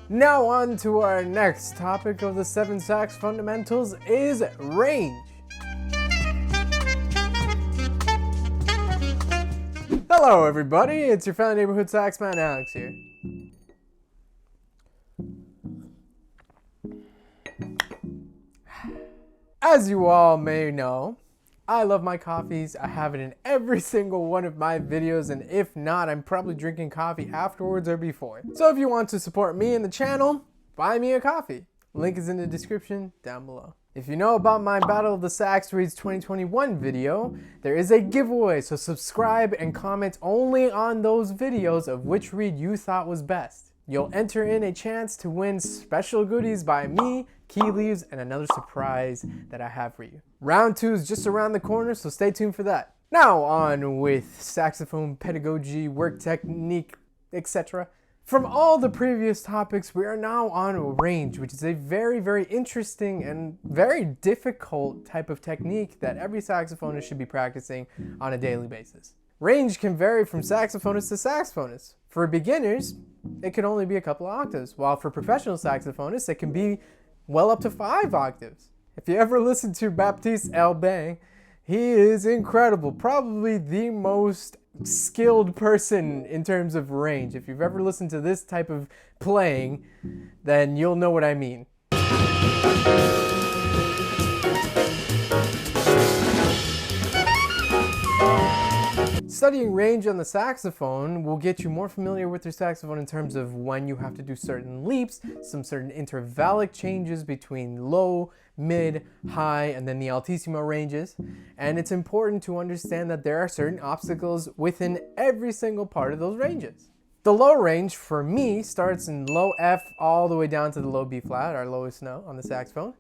Now on to our next topic of the 7 sax fundamentals is range. Hello everybody, it's your friendly neighborhood saxman Alex here. As you all may know, I love my coffees. I have it in every single one of my videos, and if not, I'm probably drinking coffee afterwards or before. So if you want to support me and the channel, buy me a coffee. Link is in the description down below. If you know about my Battle of the Sax Reeds 2021 video, there is a giveaway, so subscribe and comment only on those videos of which reed you thought was best. You'll enter in a chance to win special goodies by me, key leaves, and another surprise that I have for you. Round 2 is just around the corner, so stay tuned for that. Now on with saxophone pedagogy, work technique, etc. From all the previous topics, we are now on range, which is a very, very interesting and very difficult type of technique that every saxophonist should be practicing on a daily basis. Range can vary from saxophonist to saxophonist. For beginners, it can only be a couple of octaves, while for professional saxophonists, it can be well up to 5 octaves. If you ever listen to Baptiste Albin, he is incredible, probably the most skilled person in terms of range. If you've ever listened to this type of playing, then you'll know what I mean. Studying range on the saxophone will get you more familiar with your saxophone in terms of when you have to do certain leaps, some certain intervallic changes between low, mid, high, and then the altissimo ranges. And it's important to understand that there are certain obstacles within every single part of those ranges. The low range for me starts in low F all the way down to the low B flat, our lowest note on the saxophone.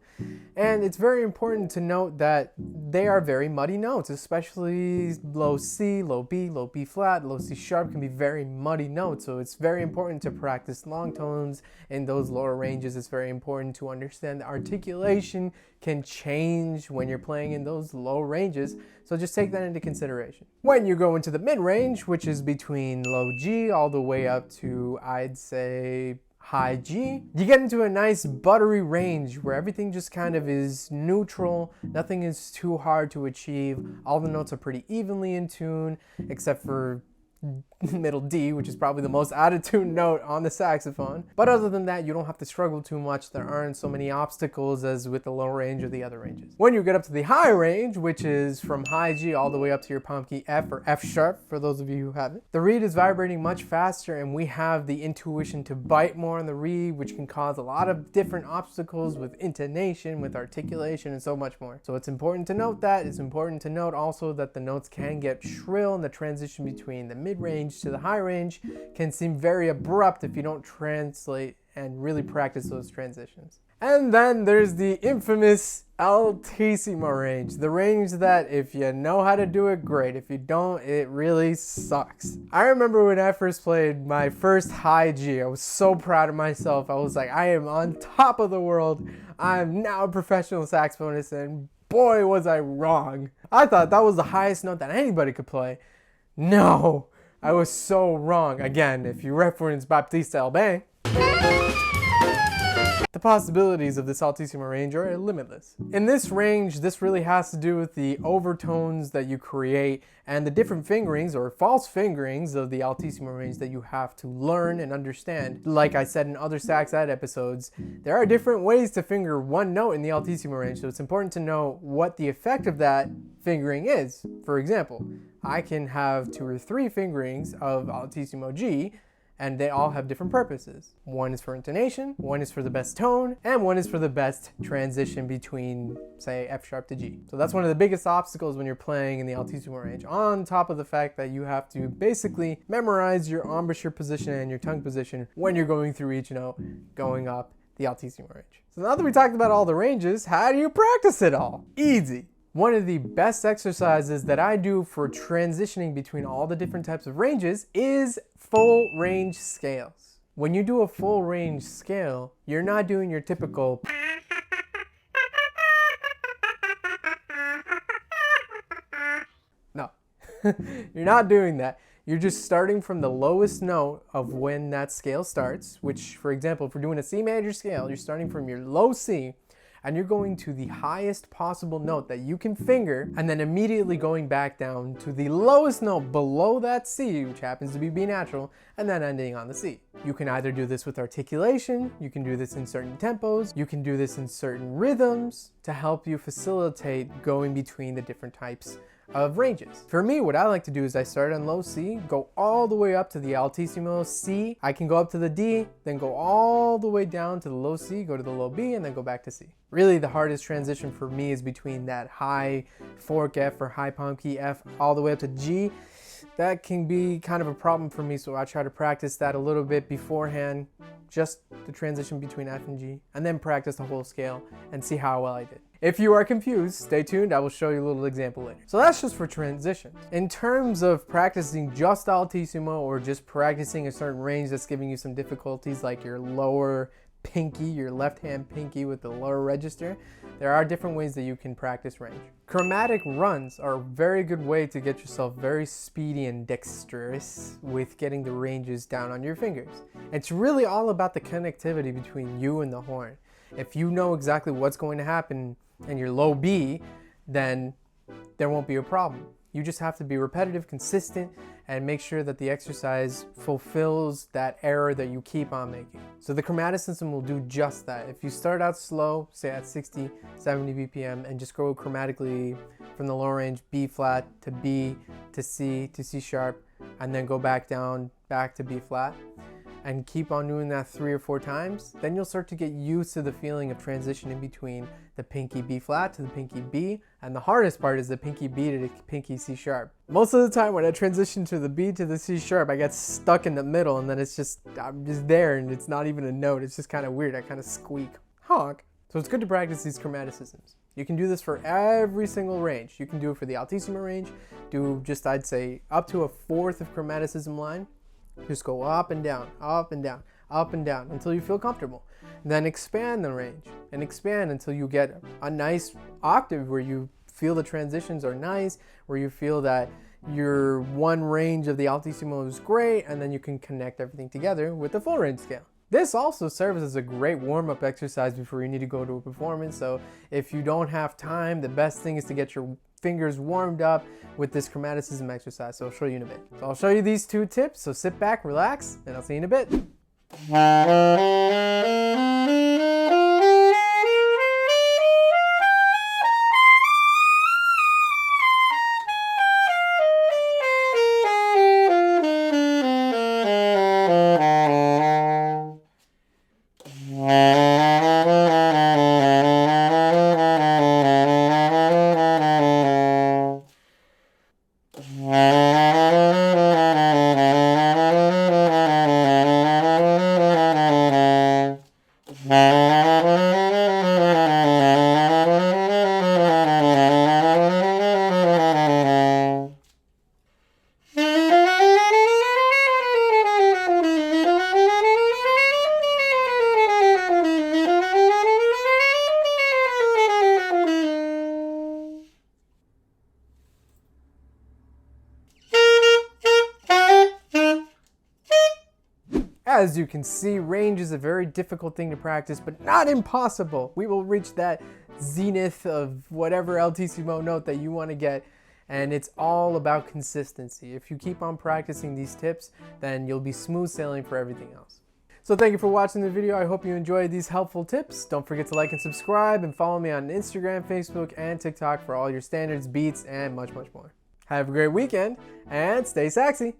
And it's very important to note that they are very muddy notes, especially low C, low B flat, low C sharp can be very muddy notes. So it's very important to practice long tones in those lower ranges. It's very important to understand that articulation can change when you're playing in those low ranges. So just take that into consideration. When you go into the mid range, which is between low G all the way up to, I'd say, high G, you get into a nice buttery range where everything just kind of is neutral, nothing is too hard to achieve, all the notes are pretty evenly in tune, except for middle D, which is probably the most out of tune note on the saxophone. But other than that, you don't have to struggle too much. There aren't so many obstacles as with the low range or the other ranges. When you get up to the high range, which is from high G all the way up to your palm key F or F sharp, for those of you who haven't, the reed is vibrating much faster and we have the intuition to bite more on the reed, which can cause a lot of different obstacles with intonation, with articulation, and so much more. So it's important to note that. It's important to note also that the notes can get shrill, and the transition between the mid-range to the high range can seem very abrupt if you don't translate and really practice those transitions. And then there's the infamous altissimo range, the range that if you know how to do it, great. If you don't, it really sucks. I remember when I first played my first high G, I was so proud of myself. I was like, I am on top of the world. I am now a professional saxophonist, and boy was I wrong. I thought that was the highest note that anybody could play. No, I was so wrong. Again, if you reference Baptiste Albin, the possibilities of this altissimo range are limitless. In this range, this really has to do with the overtones that you create and the different fingerings or false fingerings of the altissimo range that you have to learn and understand. Like I said in other Sax Ed episodes, there are different ways to finger one note in the altissimo range, so it's important to know what the effect of that fingering is. For example, I can have 2 or 3 fingerings of altissimo G, and they all have different purposes. One is for intonation, one is for the best tone, and one is for the best transition between, say, F sharp to G. So that's one of the biggest obstacles when you're playing in the altissimo range, on top of the fact that you have to basically memorize your embouchure position and your tongue position when you're going through each note, going up the altissimo range. So now that we talked about all the ranges, how do you practice it all? Easy. One of the best exercises that I do for transitioning between all the different types of ranges is full range scales. When you do a full range scale, you're not doing your typical no. You're not doing that. You're just starting from the lowest note of when that scale starts, which, for example, if we're doing a C major scale, you're starting from your low C, and you're going to the highest possible note that you can finger, and then immediately going back down to the lowest note below that C, which happens to be B natural, and then ending on the C. You can either do this with articulation, you can do this in certain tempos, you can do this in certain rhythms to help you facilitate going between the different types of ranges. For me, what I like to do is I start on low C, go all the way up to the altissimo C. I can go up to the D, then go all the way down to the low C, go to the low B, and then go back to C. Really, the hardest transition for me is between that high fork F or high palm key F all the way up to G. That can be kind of a problem for me, so I try to practice that a little bit beforehand, just the transition between F and G, and then practice the whole scale and see how well I did. If you are confused, stay tuned, I will show you a little example later. So that's just for transitions. In terms of practicing just altissimo or just practicing a certain range that's giving you some difficulties, like your lower pinky, your left hand pinky with the lower register, there are different ways that you can practice range. Chromatic runs are a very good way to get yourself very speedy and dexterous with getting the ranges down on your fingers. It's really all about the connectivity between you and the horn. If you know exactly what's going to happen in your low B, then there won't be a problem. You just have to be repetitive, consistent, and make sure that the exercise fulfills that error that you keep on making. So the chromaticism will do just that. If you start out slow, say at 60, 70 BPM, and just go chromatically from the low range B flat to B to C sharp, and then go back down, back to B flat, and keep on doing that 3 or 4 times, then you'll start to get used to the feeling of transitioning between the pinky B flat to the pinky B, and the hardest part is the pinky B to the pinky C sharp. Most of the time when I transition to the B to the C sharp, I get stuck in the middle, and then I'm just there, and it's not even a note. It's just kind of weird. I kind of squeak. Honk. So it's good to practice these chromaticisms. You can do this for every single range. You can do it for the altissimo range, do just, I'd say, up to a fourth of chromaticism line. Just go up and down, up and down, up and down until you feel comfortable. Then expand the range and expand until you get a nice octave where you feel the transitions are nice, where you feel that your one range of the altissimo is great, and then you can connect everything together with the full range scale. This also serves as a great warm-up exercise before you need to go to a performance. So if you don't have time, the best thing is to get your fingers warmed up with this chromaticism exercise. So I'll show you in a bit. So I'll show you these 2 tips. So sit back, relax, and I'll see you in a bit. As you can see, range is a very difficult thing to practice, but not impossible. We will reach that zenith of whatever altissimo note that you want to get, and it's all about consistency. If you keep on practicing these tips, then you'll be smooth sailing for everything else. So thank you for watching the video. I hope you enjoyed these helpful tips. Don't forget to like and subscribe, and follow me on Instagram, Facebook, and TikTok for all your standards, beats, and much, much more. Have a great weekend, and stay saxy!